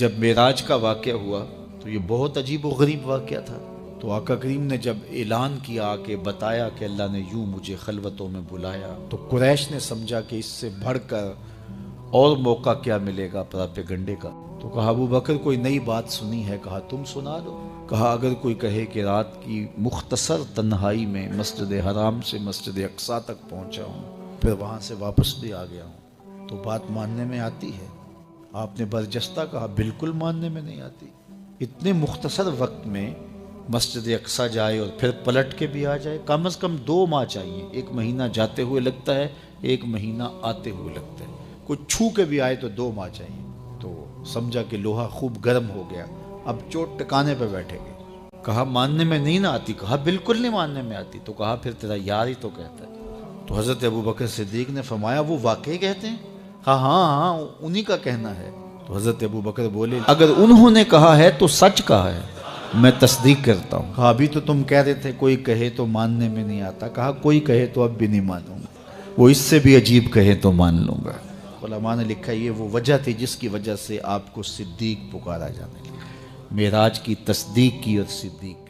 جب معراج کا واقعہ ہوا تو یہ بہت عجیب و غریب واقعہ تھا۔ تو آقا کریم نے جب اعلان کیا کہ بتایا کہ اللہ نے یوں مجھے خلوتوں میں بلایا، تو قریش نے سمجھا کہ اس سے بڑھ کر اور موقع کیا ملے گا پراپیگنڈے کا۔ تو کہا ابو بکر کوئی نئی بات سنی ہے؟ کہا تم سنا دو۔ کہا اگر کوئی کہے کہ رات کی مختصر تنہائی میں مسجد حرام سے مسجد اقصیٰ تک پہنچا ہوں، پھر وہاں سے واپس بھی آ گیا ہوں، تو بات ماننے میں آتی ہے؟ آپ نے برجستہ کہا بالکل ماننے میں نہیں آتی۔ اتنے مختصر وقت میں مسجد اقصیٰ جائے اور پھر پلٹ کے بھی آ جائے، کم از کم 2 ماہ چاہیے۔ 1 مہینہ جاتے ہوئے لگتا ہے، 1 مہینہ آتے ہوئے لگتا ہے۔ کوئی چھو کے بھی آئے تو 2 ماہ چاہیے۔ تو سمجھا کہ لوہا خوب گرم ہو گیا، اب چوٹ ٹکانے پہ بیٹھے گے۔ کہا ماننے میں نہیں نہ آتی؟ کہا بالکل نہیں ماننے میں آتی۔ تو کہا پھر تیرا یار ہی تو کہتا ہے۔ تو حضرت ابو بکر صدیق نے فرمایا وہ واقعی کہتے ہیں؟ کہا ہاں انہی کا کہنا ہے۔ تو حضرت ابو بکر بولے اگر انہوں نے کہا ہے تو سچ کہا ہے، میں تصدیق کرتا ہوں۔ کہا ابھی تو تم کہہ رہے تھے کوئی کہے تو ماننے میں نہیں آتا۔ کہا کوئی کہے تو اب بھی نہیں مانوں گا، وہ اس سے بھی عجیب کہے تو مان لوں گا۔ علماء نے لکھا یہ وہ وجہ تھی جس کی وجہ سے آپ کو صدیق پکارا جانے لگا۔ معراج کی تصدیق کی اور صدیق کی۔